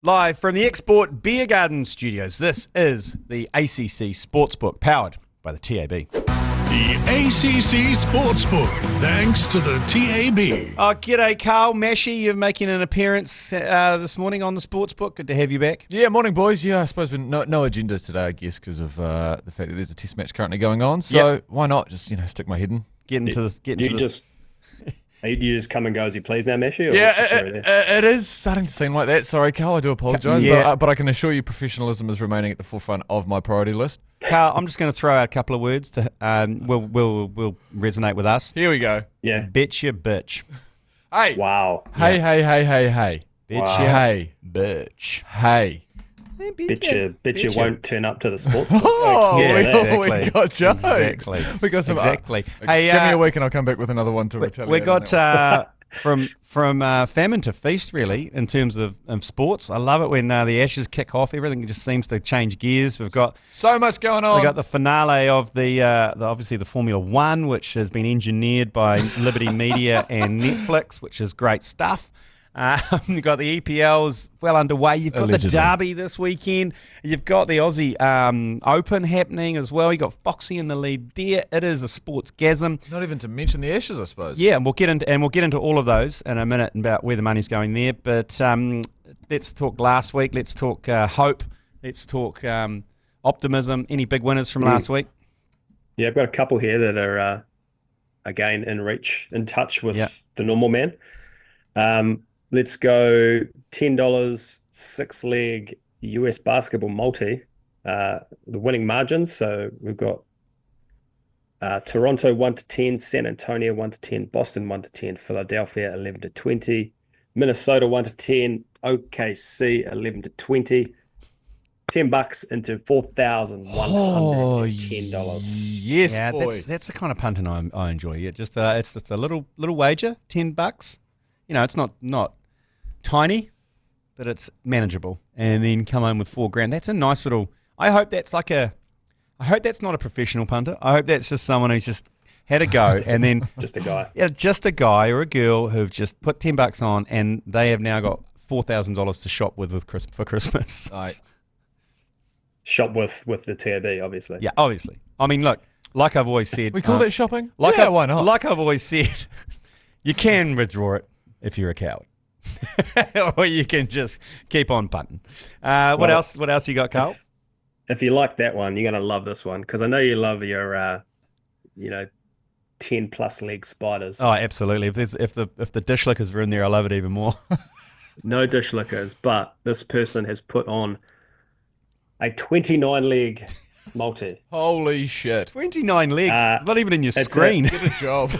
Live from the Export Beer Garden Studios, this is the ACC SportsBook, powered by the TAB. The ACC SportsBook, thanks to the TAB. Oh, g'day, Karl. Mashy, you're making an appearance this morning on the Sportsbook. Good to have you back. Yeah, morning, boys. Yeah, I suppose no agenda today, I guess, because of the fact that there's a test match currently going on. So why not just stick my head in? You just come and go as you please now, Meshy? Or Yeah, it is starting to seem like that. Sorry, Karl, I do apologise. Yeah. But I can assure you professionalism is remaining at the forefront of my priority list. Karl, I'm just going to throw out a couple of words to will resonate with us. Here we go. Yeah. Betcha bitch. Hey. Wow. Hey. Betcha Wow. Hey. bitch. Hey. Bet you won't turn up to the sports. Oh, Yeah, we exactly. got jokes. Exactly. We got some. Exactly. Hey, give me a week and I'll come back with another one to retaliate. We on that got one. from famine to feast, really, in terms of sports. I love it when the Ashes kick off. Everything just seems to change gears. We've got So much going on. we got the finale of the obviously the Formula One, which has been engineered by Liberty Media and Netflix, which is great stuff. You've got the EPL's well underway. You've got Allegedly. the Derby this weekend. You've got the Aussie Open happening as well. You've got Foxy in the lead there. It is a sportsgasm. Not even to mention the Ashes, I suppose. Yeah, and we'll get into all of those in a minute about where the money's going there. But let's talk last week. Let's talk hope. Let's talk optimism. Any big winners from last week? Yeah, I've got a couple here that are, again, in touch with the normal man. Let's go $10, 6-leg US basketball multi. The winning margins. So we've got Toronto 1-10, San Antonio 1-10, Boston 1-10, Philadelphia 11-20, Minnesota 1-10, OKC 11-20. $10 into $4,110. Yes, Yeah, boy. that's the kind of punting I enjoy. Yeah, just it's just a little wager, $10. It's not tiny, but it's manageable. And then come home with $4,000. That's a nice little. I hope that's not a professional punter. I hope that's just someone who's just had a go and then Just a guy. yeah, just a guy or a girl who've just put $10 on and they have now got $4,000 to shop with for Christmas. Right. Shop with the TAB, obviously. Yeah, obviously. I mean, look, like I've always said, We call that shopping? Like Yeah, why not? Like I've always said, you can withdraw it if you're a coward. Or you can just keep on punting. What else you got, Karl? If you like that one, you're going to love this one because I know you love your, 10+ leg spiders. Oh, absolutely. If the dish lickers are in there, I love it even more. No dish lickers, but this person has put on a 29-leg multi. Holy shit. 29 legs. It's not even in your it's screen. Get a job.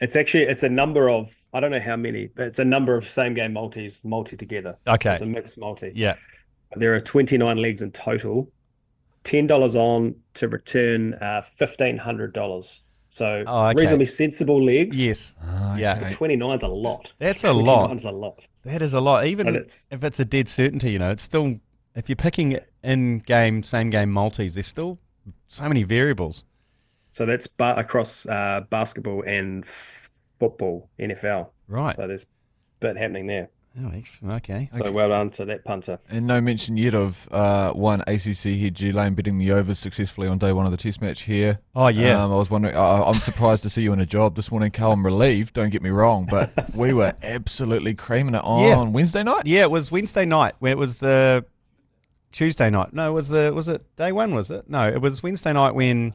It's a number of, I don't know how many, but it's a number of same game multis multi together. Okay. It's a mixed multi. Yeah. There are 29 legs in total. $10 on to return $1,500. So okay. reasonably sensible legs. Yes. Yeah. But 29's a lot. That's a lot. 29's a lot. That is a lot. Even But if it's a dead certainty, it's still, if you're picking in-game, same-game multis, there's still so many variables. So that's across basketball and football, NFL. Right. So there's a bit happening there. Oh, okay. So well done to that punter. And no mention yet of one ACC head G Lane bidding the overs successfully on day one of the test match here. Oh, yeah. I was wondering, I'm surprised to see you in a job this morning, Karl. I'm relieved, don't get me wrong, but we were absolutely creaming it on Wednesday night. Yeah, it was Wednesday night when it was the Tuesday night. No, was it day one, was it? No, it was Wednesday night when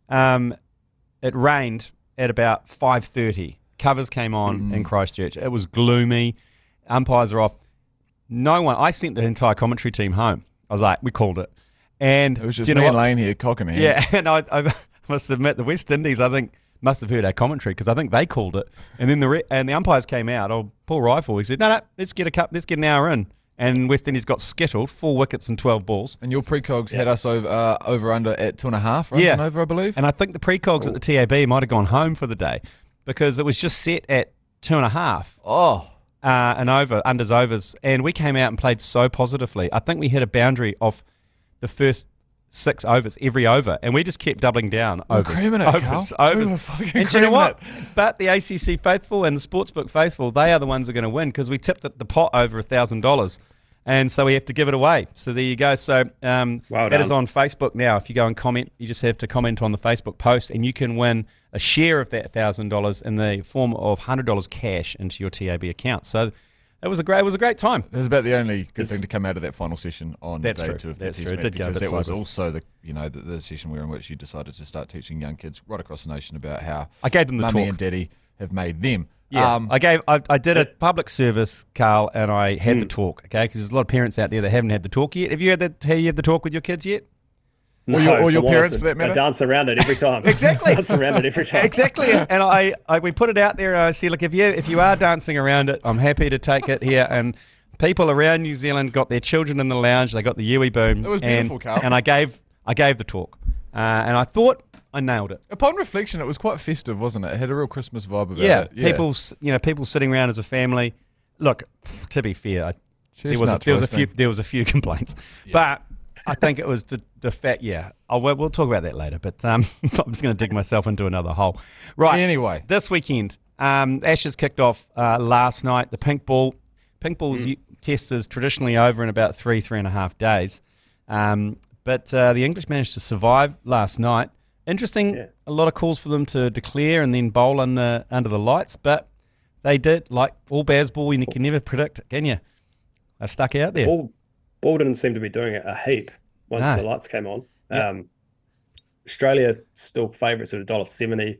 it rained at about 5:30. Covers came on in Christchurch. It was gloomy. Umpires are off. No one. I sent the entire commentary team home. I was like, we called it. And It was just do you know me and what? Lane here, cocking hand. Yeah, and I must admit, the West Indies, I think, must have heard our commentary because I think they called it. And then the umpires came out. Oh, Paul Rifle, he said, no, let's get an hour in. And West Indies got skittled, 4 wickets and 12 balls. And your precogs had us over under at 2.5 runs and over, I believe. And I think the precogs at the TAB might have gone home for the day because it was just set at 2.5. Oh. And unders overs. And we came out and played so positively. I think we hit a boundary off the first 6 overs, every over. And we just kept doubling down. Overs, creaming it, Karl. overs. We were fucking And do you know creaming what? it. But the ACC faithful and the Sportsbook faithful, they are the ones who are going to win because we tipped the pot over $1,000. And so we have to give it away. So there you go. So that is on Facebook now. If you go and comment, you just have to comment on the Facebook post, and you can win a share of that $1,000 in the form of $100 cash into your TAB account. So it was a great time. That was about the only good thing to come out of that final session on day 2 of the test match, because that was also the session in which you decided to start teaching young kids right across the nation about how I gave them the mummy talk. and daddy have made them. Yeah, I did a public service, Karl, and I had the talk, okay? Because there's a lot of parents out there that haven't had the talk yet. Have you had the talk with your kids yet? Or your parents, for that matter? I dance around it every time. Exactly. Dance around it every time. Exactly. And we put it out there, and I said, look, if you are dancing around it, I'm happy to take it here. And people around New Zealand got their children in the lounge. They got the Yui Boom. It was beautiful, Karl. And I gave the talk. And I thought I nailed it. Upon reflection, it was quite festive, wasn't it? It had a real Christmas vibe about it. Yeah, people sitting around as a family. Look, to be fair, there was a few complaints, but I think it was the fact. Yeah, we'll talk about that later. But I'm just going to dig myself into another hole. Right. Anyway, this weekend, Ashes kicked off last night. The pink ball's test is traditionally over in about 3.5 days. But the English managed to survive last night. Interesting, a lot of calls for them to declare and then bowl under the lights, but they did. Like all baseball, you can never predict, can you? They're stuck out there. Ball didn't seem to be doing it a heap once the lights came on. Yep. Australia still favourites at $1.70.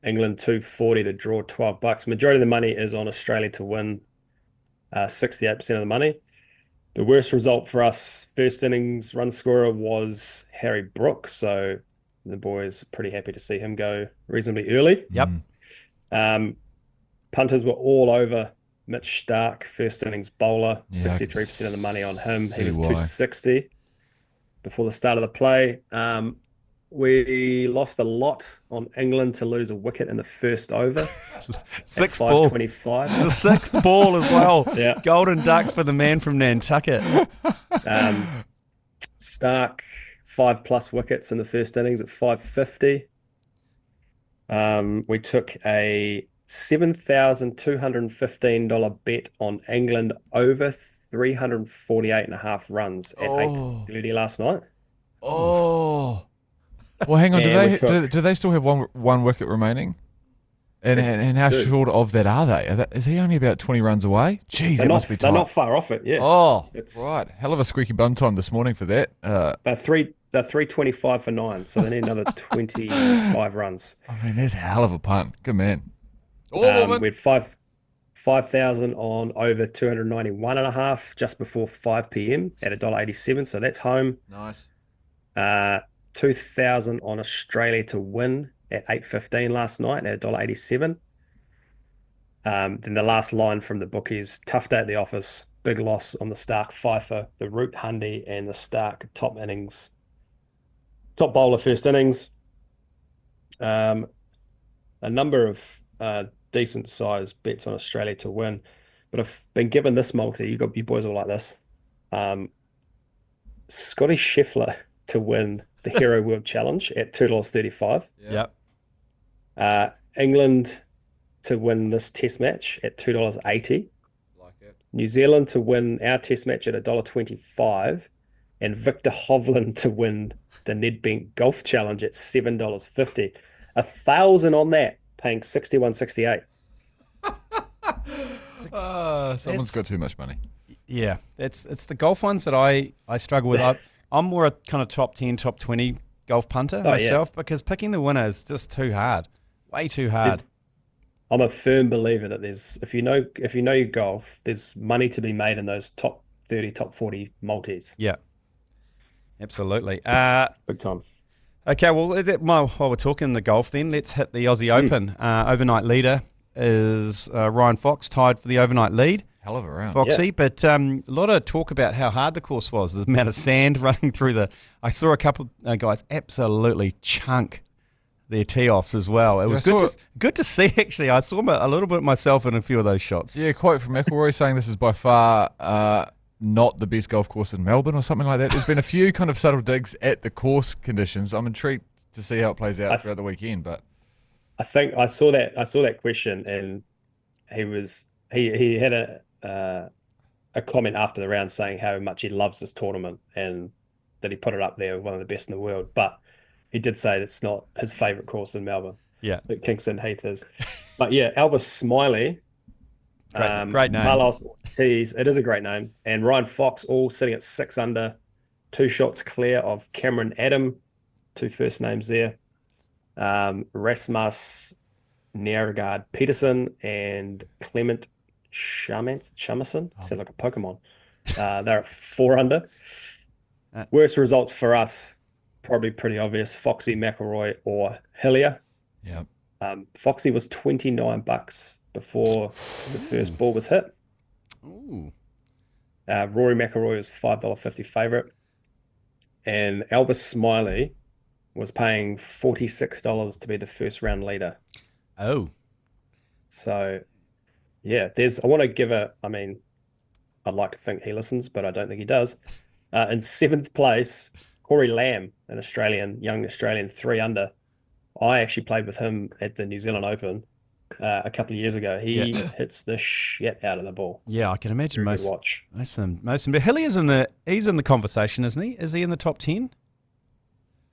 England $2.40. The draw $12. Majority of the money is on Australia to win. 68% of the money. The worst result for us, first innings run scorer, was Harry Brook. So the boys are pretty happy to see him go reasonably early. Yep. Punters were all over Mitch Stark, first innings bowler, 63% of the money on him. He was $2.60 before the start of the play. We lost a lot on England to lose a wicket in the first over. Sixth ball. 5:25. The sixth ball as well. Yeah. Golden duck for the man from Nantucket. Stark, 5+ wickets in the first innings at 5:50. We took a $7,215 bet on England over 348.5 runs at 8:30 last night. Oh. Well, hang on. Do they still have one wicket remaining? And how short of that are they? Is he only about 20 runs away? Jeez, that must be tight. They're not far off it. Yeah. Oh, right. Hell of a squeaky bum time this morning for that. They're 325 for 9, so they need another 25 runs. I mean, that's a hell of a punt. Good man. We had 5,000 on over 291.5 just before 5 p.m. at $1.87, so that's home. Nice. 2,000 on Australia to win at 8:15 last night at $1.87. Then the last line from the bookies: tough day at the office, big loss on the Stark Pfeiffer, the Root Hundy, and the Stark top bowler first innings. A number of decent sized bets on Australia to win, but I've been given this multi. You boys will like this. Scotty Scheffler to win the Hero World Challenge at $2.35. Yep. England to win this test match at $2.80. Like it. New Zealand to win our test match at $1.25. And Victor Hovland to win the Nedbank Golf Challenge at $7.50. 1,000 on that, paying $61.68. Someone's got too much money. Yeah, it's the golf ones that I struggle with. I'm more a kind of top 10, top 20 golf punter myself because picking the winner is just too hard, way too hard. I'm a firm believer that if you know your golf, there's money to be made in those top 30, top 40 multis. Yeah, absolutely. Big time. Okay, well, while we're talking the golf, then let's hit the Aussie Open. Overnight leader is Ryan Fox, tied for the overnight lead. Hell of a round. Foxy, yeah. But a lot of talk about how hard the course was. The amount of sand running through I saw a couple of guys absolutely chunk their tee-offs as well. It was good to see, actually. I saw a little bit myself in a few of those shots. Yeah, quote from McIlroy saying this is by far not the best golf course in Melbourne or something like that. There's been a few kind of subtle digs at the course conditions. I'm intrigued to see how it plays out throughout the weekend. But I think I saw that question, and he had a a comment after the round saying how much he loves this tournament and that he put it up there, one of the best in the world. But he did say that's not his favourite course in Melbourne. Yeah. That Kingston Heath is. But yeah, Elvis Smiley, Great name. Carlos Ortiz, it is a great name. And Ryan Fox all sitting at 6 under, 2 shots clear of Cameron Adam, 2 first names there. Rasmus Njergaard Peterson and Clement Shammerson. Sounds like a Pokemon. They're at 4 under. Worst results for us, probably pretty obvious. Foxy, McElroy, or Hillier. Yep. Foxy was $29 before the first ball was hit. Ooh. Rory McIlroy was $5.50 favourite. And Elvis Smiley was paying $46 to be the first round leader. Oh. So, yeah, I want to give I'd like to think he listens, but I don't think he does. In 7th place, Corey Lamb, an young Australian, 3 under. I actually played with him at the New Zealand Open a couple of years ago. He hits the shit out of the ball. Yeah, I can imagine Very most. good watch. But Hillier's he's in the conversation, isn't he? Is he in the top 10?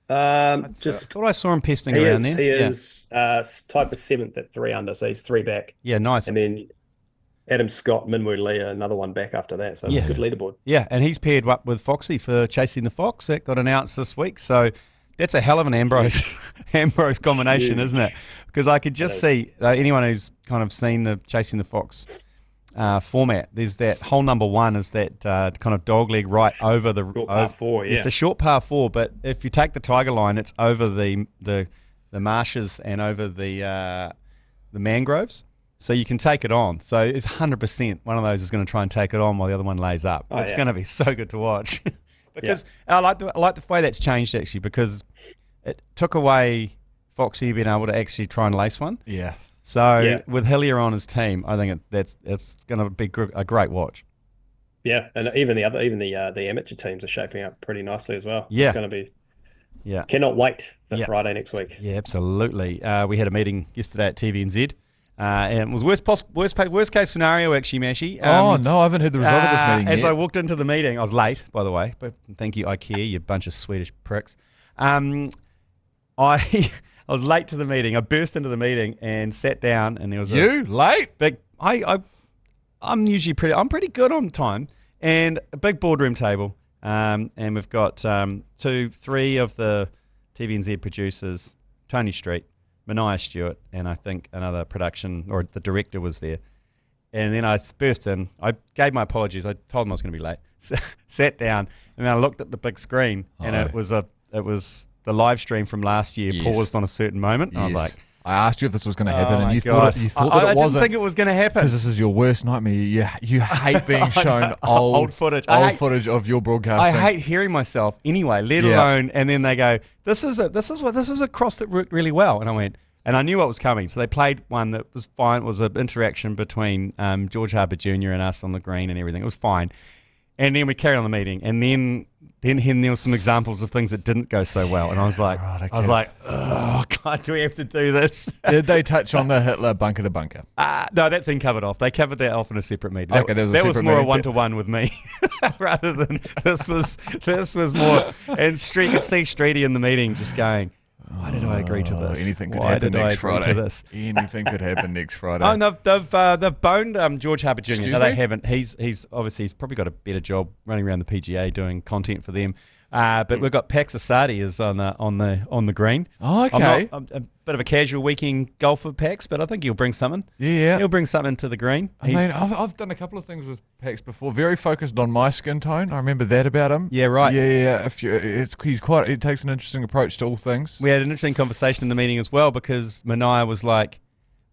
I thought I saw him pesting around there. He is tied for 7th at 3 under, so he's 3 back. Yeah, nice. And then Adam Scott, Minwoo Lee, another one back after that. So it's a good leaderboard. Yeah, and he's paired up with Foxy for Chasing the Fox. That got announced this week. So that's a hell of an Ambrose combination, isn't it? Because I could just see anyone who's kind of seen the Chasing the Fox format. There's that hole number 1 is that kind of dog leg right over the short par 4. Yeah, it's a short par 4, but if you take the Tiger line, it's over the marshes and over the mangroves. So you can take it on. So it's 100% one of those is going to try and take it on while the other one lays up. It's going to be so good to watch. Because I like the way that's changed, actually, because it took away Foxy being able to actually try and lace one. Yeah. So with Hillier on his team, I think it's going to be a great watch. Yeah, and even the amateur teams are shaping up pretty nicely as well. Yeah. It's going to be. Yeah. Cannot wait for Friday next week. Yeah, absolutely. We had a meeting yesterday at TVNZ. And it was worst case scenario, actually, Mashy. No, I haven't heard the result of this meeting yet. As I walked into the meeting, I was late, by the way, but thank you, IKEA, you bunch of Swedish pricks. I was late to the meeting. I burst into the meeting and sat down, and there was late? Big. I'm usually pretty good on time, and a big boardroom table, and we've got 3 of the TVNZ producers, Tony Street, Mania Stewart, and I think another production, or the director was there. And then I burst in. I gave my apologies. I told them I was going to be late. Sat down, and then I looked at the big screen, and it was the live stream from last year paused on a certain moment. And I was like, I asked you if this was going to happen, and you God. thought that it wasn't. I didn't think it was going to happen. Because this is your worst nightmare. You hate being shown old footage of your broadcasting. I hate hearing myself anyway, let alone. And then they go, "This is a cross that worked really well." And I went, and I knew what was coming. So they played one that was fine. It was an interaction between George Harper Jr. and us on the green and everything. It was fine. And then we carried on the meeting, and then there were some examples of things that didn't go so well, and I was like, oh God, do we have to do this? Did they touch on the Hitler bunker to bunker? No, that's been covered off. They covered that off in a separate meeting. Okay, that was more a one-to-one with me, rather than this was more. And Street could see Streety in the meeting just going, why did I agree to this? Anything could happen next Friday. Anything could happen next Friday. Oh, and they've boned George Harper Jr. No, they haven't. He's probably got a better job running around the PGA doing content for them. But we've got Pax Asadi is on the green. Oh, okay. I'm a bit of a casual weekend golfer, Pax, but I think he'll bring something. Yeah, he'll bring something to the green. I've done a couple of things with Pax before. Very focused on my skin tone. I remember that about him. Yeah, right. Yeah. He takes an interesting approach to all things. We had an interesting conversation in the meeting as well because Mania was like,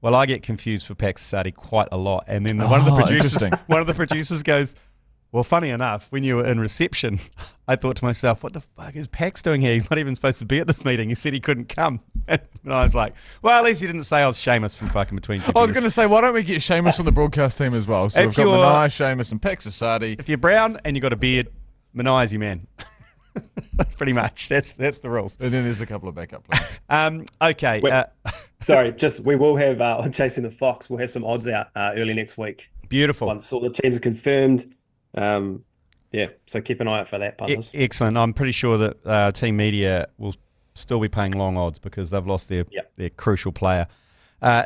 "Well, I get confused for Pax Asadi quite a lot," and then one of the producers goes, "Well, funny enough, when you were in reception, I thought to myself, what the fuck is Pax doing here? He's not even supposed to be at this meeting. He said he couldn't come." And I was like, well, at least he didn't say I was Seamus from fucking between two. I was going to say, why don't we get Seamus on the broadcast team as well? So we've got Mania, Seamus, and Pax Asadi. If you're brown and you've got a beard, Mania's your man. Pretty much. That's the rules. And then there's a couple of backup plans. Okay. Sorry, we will have, on Chasing the Fox, we'll have some odds out early next week. Beautiful. Once all the teams are confirmed, Yeah, so keep an eye out for that, punters. Excellent. I'm pretty sure that Team Media will still be paying long odds because they've lost their crucial player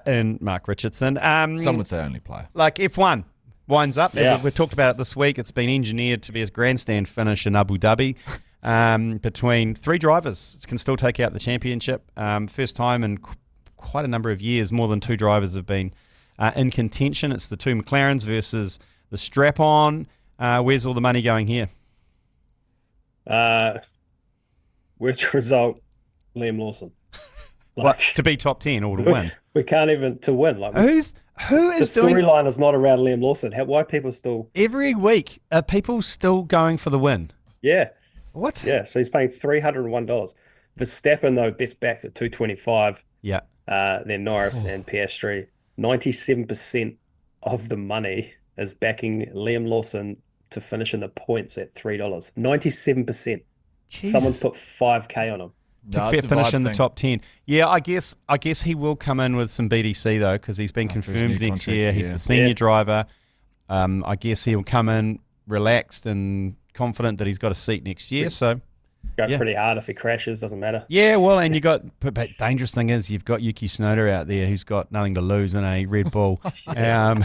in Mark Richardson. Some would say only player. Like F1 winds up. Yeah. We've talked about it this week. It's been engineered to be a grandstand finish in Abu Dhabi between 3 drivers. Can still take out the championship. First time in quite a number of years, more than 2 drivers have been in contention. It's the 2 McLarens versus the strap-on. Where's all the money going here? Which result? Liam Lawson. What, to be top 10 or to win? We can't even to win. Like Who is the doing storyline is not around Liam Lawson. Why are people still? Every week, are people still going for the win? Yeah, What? yeah. So he's paying $301. Verstappen though bets back at 225. Yeah. Then Norris and Piastri. 97% of the money is backing Liam Lawson to finish in the points at $3. 97%. Jesus. Someone's put 5K on him. No, it's a finish vibe in the thing. top 10. Yeah, I guess he will come in with some BDC though because he's been For his confirmed new next contract, year. He's yeah. the senior Yeah. driver. I guess he'll come in relaxed and confident that he's got a seat next year. So Go Yeah. pretty hard if he crashes, doesn't matter. yeah, well, and but dangerous thing is you've got Yuki Tsunoda out there who's got nothing to lose in a Red Bull. And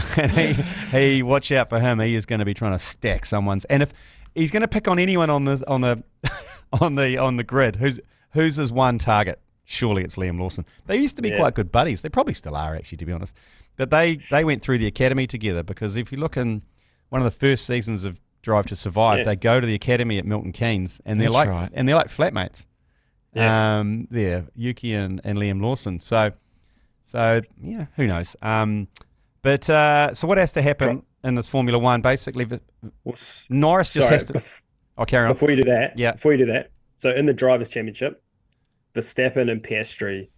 he watch out for him. He is going to be trying to stack someone's, and if he's going to pick on anyone on the grid, who's his one target? Surely it's Liam Lawson. They used to be quite good buddies. They probably still are, actually, to be honest. But they went through the academy together because if you look in one of the first seasons of Drive to Survive, they go to the academy at Milton Keynes, and they're That's like right. flatmates. There, Yuki and Liam Lawson. So yeah, who knows? So what has to happen in this Formula One? Basically, Norris just has to. I'll carry on. Before you do that, Yeah. so in the Drivers' Championship, Verstappen and Piastri,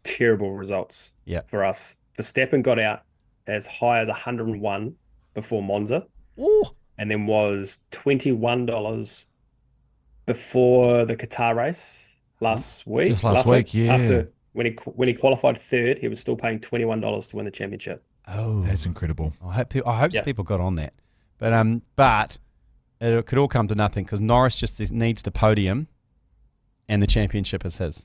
terrible results Yeah. for us. Verstappen got out as high as 101 before Monza, Ooh. and then was $21 before the Qatar race last week. Just last week, yeah. After when he qualified third, he was still paying $21 to win the championship. Oh, That's incredible. I hope people got on that, but it could all come to nothing because Norris just needs to podium, and the championship is his.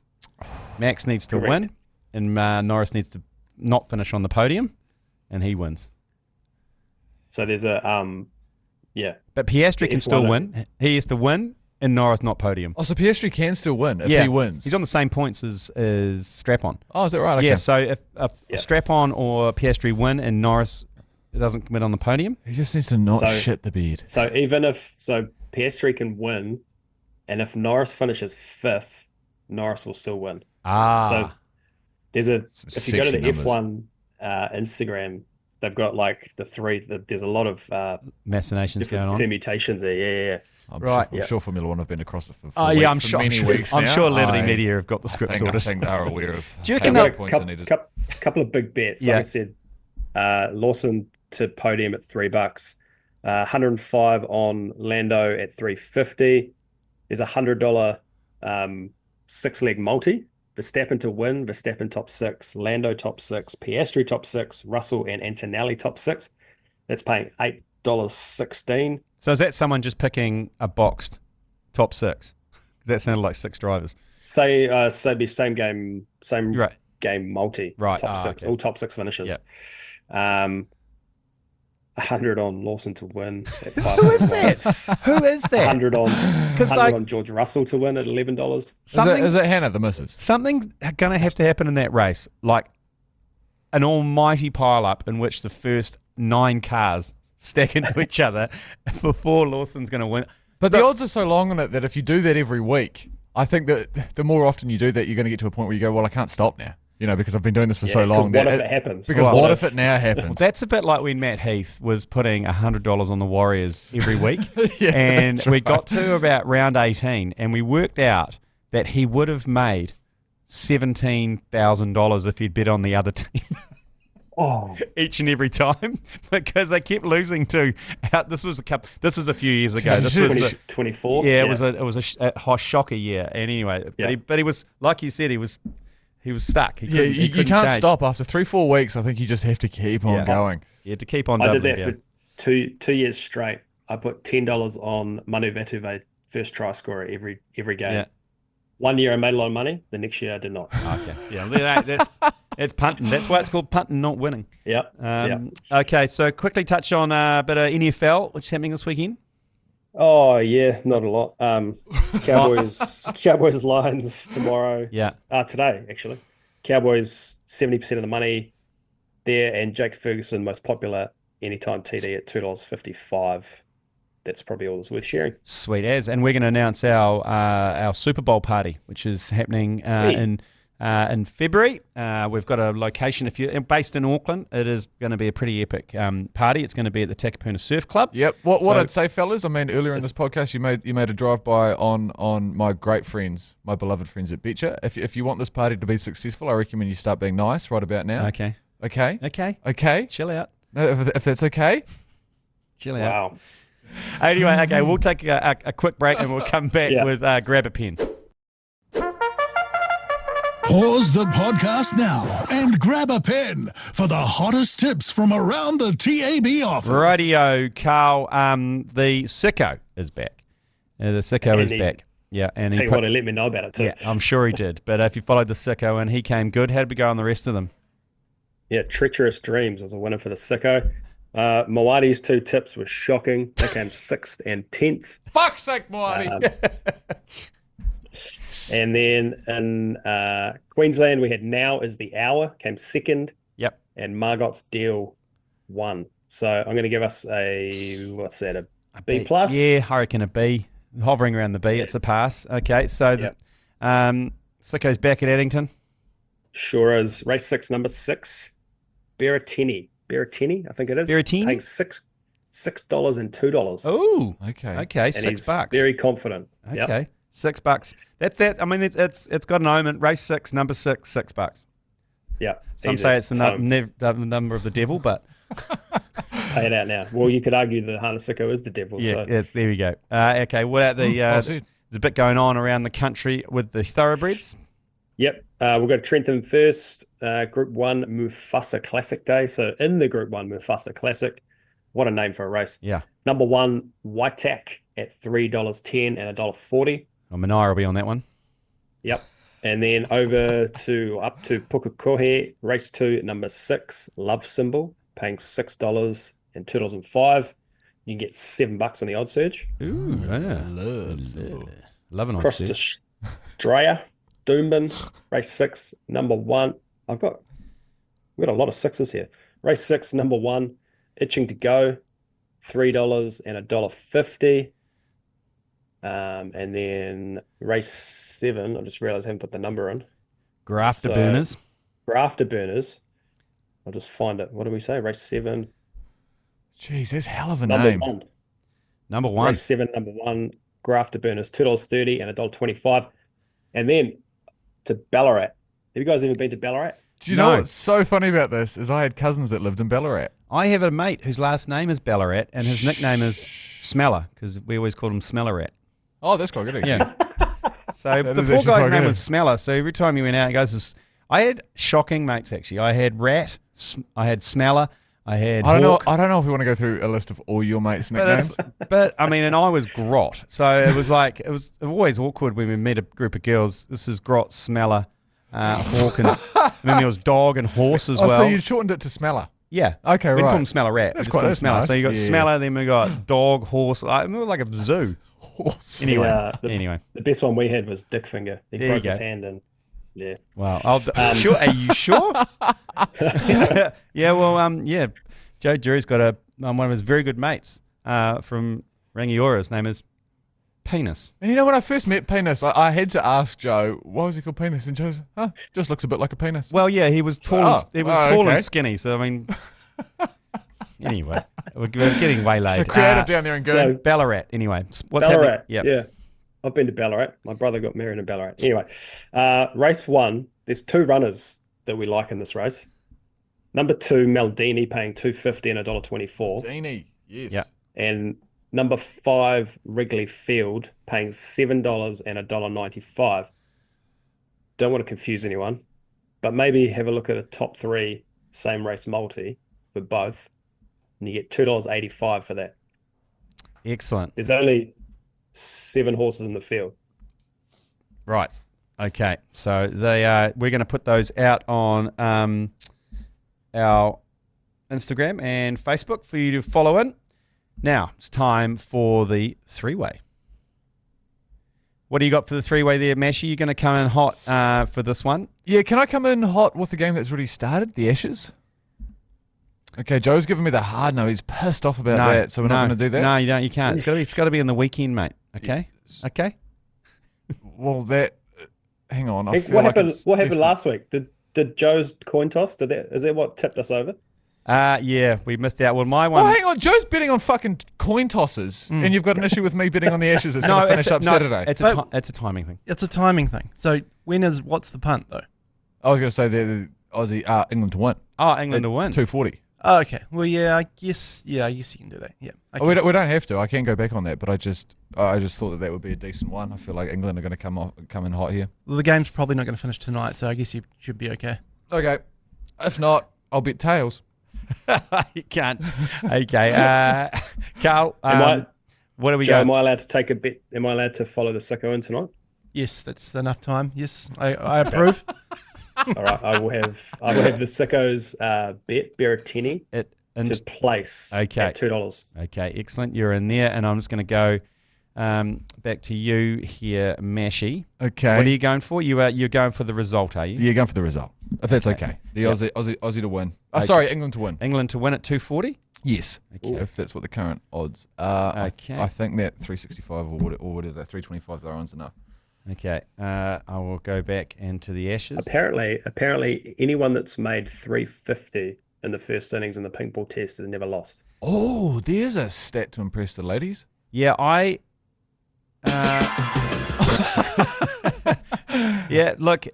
Max needs to win, and Norris needs to not finish on the podium, and he wins. So there's a But Piastri can still F1 win. He has to win, and Norris not podium. Oh, so Piastri can still win if he wins. He's on the same points as Strap-on. Oh, is that right? Okay. Yeah, so if Strap-on or Piastri win and Norris doesn't commit on the podium, He just needs to not shit the bed. So Piastri can win, and if Norris finishes 5th, Norris will still win. So there's if you go to the F1 Instagram, they've got like there's a lot of machinations going different on. permutations there. Yeah. I'm sure Formula One have been across it for I'm for sure. many weeks I'm now. sure Liberty Media have got the script I sorted. think they're aware of Do you how reckon many they'll- points they needed. Couple of big bets. Yeah. Like I said, Lawson to podium at $3, 105 on Lando at $350. There's $100 6-leg multi. Verstappen to win, Verstappen top 6, Lando top 6, Piastri top 6, Russell and Antonelli top 6. That's paying $8.16. So is that someone just picking a boxed top 6? That sounded like 6 drivers. Say be same game Right. game multi. Right. Top 6, okay. all top 6 finishes. Yep. 100 on Lawson to win at Who is that? Who is that? 100 on 'Cause, 100 like- on George Russell to win at $11. Is it Hannah, the missus? Something's going to have to happen in that race, like an almighty pile-up in which the first 9 cars stack into each other before Lawson's going to win. But the odds are so long on it that if you do that every week, I think that the more often you do that, you're going to get to a point where you go, well, I can't stop now. Because I've been doing this for so long. What if it happens? Because Well, what if it now happens? That's a bit like when Matt Heath was putting $100 on the Warriors every week. Yeah, and that's we right. got to about round 18 and we worked out that he would have made $17,000 if he'd bet on the other team. Each and every time because they kept losing to this was a few years ago. This was 24. it was a shocker year. And anyway, but he was, like you said, he was stuck. He You couldn't can't change. stop after 3-4 weeks. I think you just have to keep on going. You had to keep on I doubling did that down. two years straight, I put $10 on Manu Vatuvei first try scorer every game. Yeah. 1 year I made a lot of money. The next year I did not. Okay. Yeah. That's punting. That's why it's called punting, not winning. Yep. Okay. So quickly touch on a bit of NFL, which is happening this weekend. Oh yeah, not a lot. Cowboys Lions tomorrow. Yeah. Today actually. Cowboys 70% of the money there, and Jake Ferguson most popular anytime TD at $2.55. That's probably all that's worth sharing. Sweet as, and we're going to announce our Super Bowl party, which is happening in February. We've got a location. If you're based in Auckland, it is going to be a pretty epic party. It's going to be at the Takapuna Surf Club. Yep. What I'd say, fellas, I mean, earlier in this podcast, you made a drive by on my great friends, my beloved friends at Betcha. If you want this party to be successful, I recommend you start being nice right about now. Okay. Chill out. No, if that's okay. Chill out. Wow. Anyway, okay, we'll take a quick break and we'll come back with Grab a Pen. Pause the podcast now and grab a pen for the hottest tips from around the TAB office. Rightio, Karl. The sicko is back. The sicko is back. Yeah, and he let me know about it too. Yeah, I'm sure he did. But if you followed the sicko and he came good, how'd we go on the rest of them? Yeah, Treacherous Dreams was a winner for the sicko. Moati's two tips were shocking. They came 6th and 10th. Fuck's sake, Moati. And then in Queensland, we had Now is the Hour, came 2nd. Yep. And Margot's Deal won. So I'm going to give us a B plus? Yeah, I reckon a B. Hovering around the B, it's a pass. Okay, so Sicko's back at Addington. Sure is. Race 6, number 6, Berrettini, I think it is. Berrettini? Paying $6 and $2. Oh, okay. Okay, and $6. Very confident. Okay, $6. That's that. I mean, it's got an omen. Race 6, number 6, $6. Yeah. Some say it's the number of the devil, but pay it out now. Well, you could argue the Hana Sicko is the devil. Yeah, so. yes, there we go. Okay, what about there's a bit going on around the country with the thoroughbreds? Yep. We'll go to Trentham first. Group 1 Mufasa Classic Day. So in the Group 1 Mufasa Classic, what a name for a race. Yeah. Number 1, Waitak at $3.10 and $1.40. Oh, Manai will be on that one. Yep. And then up to Pukekohe, race 2, number 6, Love Symbol, paying $6 and $2.05. You can get $7 on the odd surge. Ooh, yeah. Love an odd Cross surge. to Straya, Doomben, race 6, number 1. We've got a lot of 6s here. Race 6, number 1, Itching to Go, $3 and $1.50. And then race 7, I just realized I haven't put the number in. Grafterburners. Grafterburners. I'll just find it. What do we say? Race 7. Jeez, that's hell of a Number name. 1. Number 1. Race 7, number 1, Grafterburners, $2.30 and $1.25. And then to Ballarat. Have you guys ever been to Ballarat? Do you know what's so funny about this is I had cousins that lived in Ballarat. I have a mate whose last name is Ballarat and his nickname is Smeller because we always called him Smellerat. Oh, that's quite good, actually. Yeah. So the poor guy's name was Smeller. So every time he went out, he goes, I had shocking mates, actually. I had Rat, I had Smeller, I had Hawk. I don't know if we want to go through a list of all your mates' nicknames. But I mean, and I was Grot. So it was always awkward when we met a group of girls. This is Grot, Smeller, Hawk, and then there was Dog and Horse as well. So you shortened it to Smeller? Yeah. Okay, we right. call him Smeller Rat. That's quite Smeller. nice. So you got Smeller, then we got Dog, Horse. It was like a zoo. Horse. Anyway, the best one we had was Dick Finger. He There broke you his go. hand and yeah. Wow. Sure. Are you sure? Yeah. Well, yeah. Joe Jury's got one of his very good mates from Rangiora. His name is Penis. And you know, when I first met Penis, I had to ask Joe, why was he called Penis? And Joe said, just looks a bit like a penis. Well, yeah, he was tall. Tall okay. and skinny. So I mean, anyway, we're getting waylaid. The creative down there in Goon. Ballarat. Anyway, what's Ballarat. happening? Yep. Yeah. I've been to Ballarat. My brother got married in Ballarat. Anyway, race 1, there's 2 runners that we like in this race. Number 2, Maldini, paying $2.50 and $1.24. Maldini, yes. Yeah. And number 5, Wrigley Field, paying $7 and $1.95. Don't want to confuse anyone, but maybe have a look at a top 3 same race multi for both. and you get $2.85 for that. Excellent. There's only 7 horses in the field. Right. Okay. So we're going to put those out on our Instagram and Facebook for you to follow in. Now it's time for the 3-way. What do you got for the 3-way there, Mashy? You're going to come in hot for this one? Yeah, can I come in hot with the game that's already started, the Ashes? Okay, Joe's giving me the hard no. He's pissed off about that, so we're not going to do that? No, you don't. You can't. It's got to be in the weekend, mate. Okay? Yes. Okay? Well, that... Hang on. What happened last week? Did Joe's coin toss? Is that what tipped us over? Yeah, we missed out. Well, my one... Oh, hang on. Joe's betting on fucking coin tosses, and you've got an issue with me betting on the Ashes. It's going to finish up Saturday. It's a timing thing. It's a timing thing. So what's the punt, though? I was going to say the Aussie, England to win. Oh, England to win. 240. Oh, okay. Well, yeah, I guess you can do that. Yeah. Okay. Oh, we don't have to. I can go back on that, but I just thought that would be a decent one. I feel like England are going to come in hot here. Well, the game's probably not going to finish tonight, so I guess you should be okay. Okay. If not, I'll bet tails. You can't. Okay. Karl, what do we Joe, got? am I allowed to take a bet? Am I allowed to follow the sicko in tonight? Yes, that's enough time. Yes, I approve. All right, I will have the sickos bet Berrettini to place at $2. Okay, excellent. You're in there, and I'm just going to go back to you here, Mashy. Okay. What are you going for? You're going for the result, are you? Yeah, going for the result. If that's okay. The Aussie to win. Sorry, England to win. England to win at 240? Yes. Okay. If that's what the current odds. Okay. I think that 365 or what is that 325 they're on's enough. Okay. I will go back into the Ashes. Apparently, anyone that's made 350 in the first innings in the pink ball test has never lost. Oh, there's a stat to impress the ladies. Yeah, yeah, look,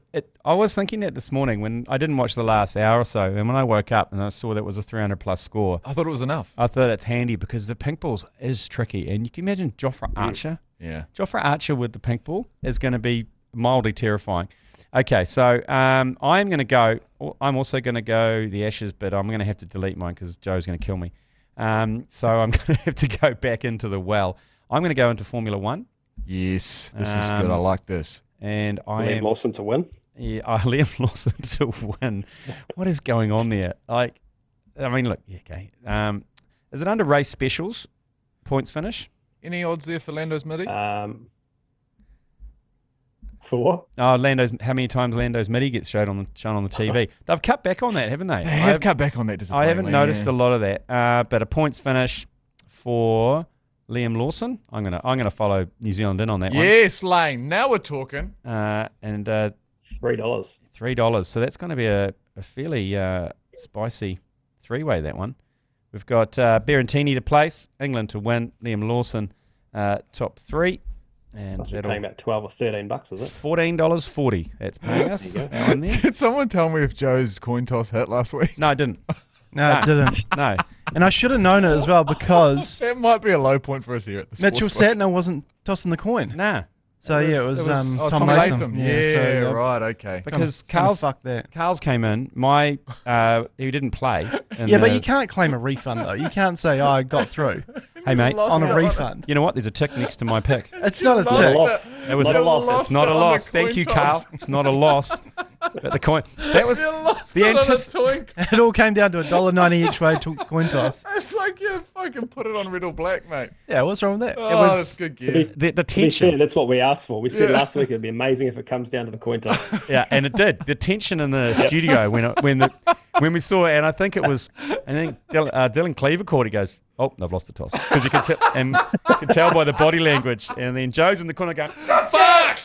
I was thinking that this morning when I didn't watch the last hour or so, and when I woke up and I saw that it was a 300-plus score. I thought it was enough. I thought it's handy because the pink balls is tricky. And you can imagine Jofra Archer. Yeah. Jofra Archer with the pink ball is going to be mildly terrifying. Okay, so I'm also going to go the Ashes, but I'm going to have to delete mine because Joe's going to kill me. So I'm going to have to go back into the well. I'm going to go into Formula One. Yes, this is good. I like this. And Liam Lawson to win? Yeah, Liam Lawson to win. What is going on there? Look, okay. Is it under race specials, points finish? Any odds there for Lando's midi? For what? Oh, how many times Lando's midi gets shown on the TV? They've cut back on that, haven't they? They have cut back on that. I haven't noticed a lot of that. But a points finish for Liam Lawson. I'm gonna follow New Zealand in on that one. Yes, Lane. Now we're talking. And $3. $3. So that's going to be a fairly spicy 3-way, that one. We've got Berrettini to place, England to win, Liam Lawson top 3. And must be paying about $12 or $13, is it? $14.40. That's paying us. That one there. Did someone tell me if Joe's coin toss hit last week? No, I didn't. No, it didn't. No. And I should have known it as well because That might be a low point for us here at the Mitchell SportsBook. Satner wasn't tossing the coin. Nah. So it was Tom Tommy Latham. Yeah, right, okay. Because fuck that. Carl's came in. He didn't play. But you can't claim a refund though. You can't say, I got through Hey mate, on a refund. You know what? There's a tick next to my pick. It's not a Not a tick. loss. It was Not a loss. It's not a loss. Thank you, Karl. It's not a loss. But the coin. That was the anticipation. It all came down to $1.90 each way to coin toss. It's like you fucking put it on red or black, mate. Yeah, what's wrong with that? Oh, that's good gear. The To be tension. fair, that's what we asked for. We said last week it'd be amazing if it comes down to the coin toss. Yeah, and it did. The tension in the studio when we saw it, and I think Dylan Cleaver caught. He goes, "Oh, they've lost the toss," because you can tell by the body language. And then Joe's in the corner going, "Fuck!"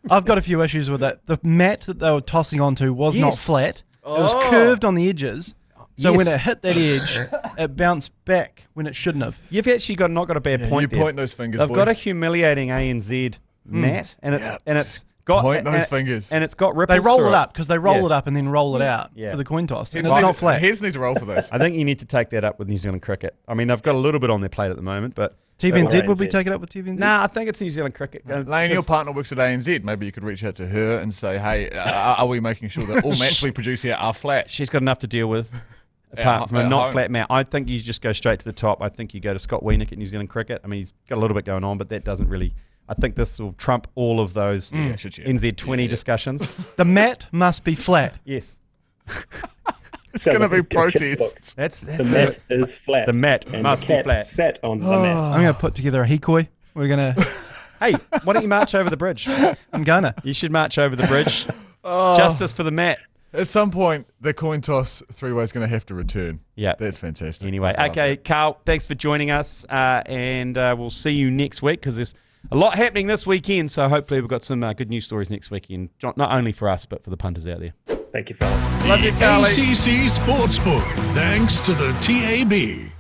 I've got a few issues with that. The mat that they were tossing onto was not Yes. flat. It was curved on the edges. So Yes. when it hit that edge, it bounced back when it shouldn't have. You've actually not got a bad point You there. point those fingers, They've boy. got a humiliating ANZ mat, and it's got Point those fingers. and it's got ripples. They roll through it up because they roll it up and then roll it out Yeah. for the coin toss. And Heads it's need- not flat. Heads need to roll for this. I think you need to take that up with New Zealand cricket. I mean, they've got a little bit on their plate at the moment, but TVNZ, would we ANZ. take it up with TVNZ? nah, I think it's New Zealand cricket. Lane, your partner works at ANZ. Maybe you could reach out to her and say, hey, are we making sure that all mats we produce here are flat? She's got enough to deal with. apart from a not home. flat mat. I think you just go straight to the top. I think you go to Scott Wienick at New Zealand Cricket. I mean, he's got a little bit going on, but that doesn't really... I think this will trump all of those NZ20 discussions. The mat must be flat. Yes. It's going to be protests. That's the mat is flat. The mat and must the be cat flat. sat on the mat. I'm going to put together a hikoi. We're going to... Hey, why don't you march over the bridge? I'm going to. You should march over the bridge. Justice for the mat. At some point, the coin toss three-way is going to have to return. Yeah. That's fantastic. Anyway, I love okay, that. Carl, thanks for joining us, and we'll see you next week because there's a lot happening this weekend, so hopefully we've got some good news stories next weekend, not only for us, but for the punters out there. Thank you, fellas. Love you, Carly. ACC Sportsbook, thanks to the TAB.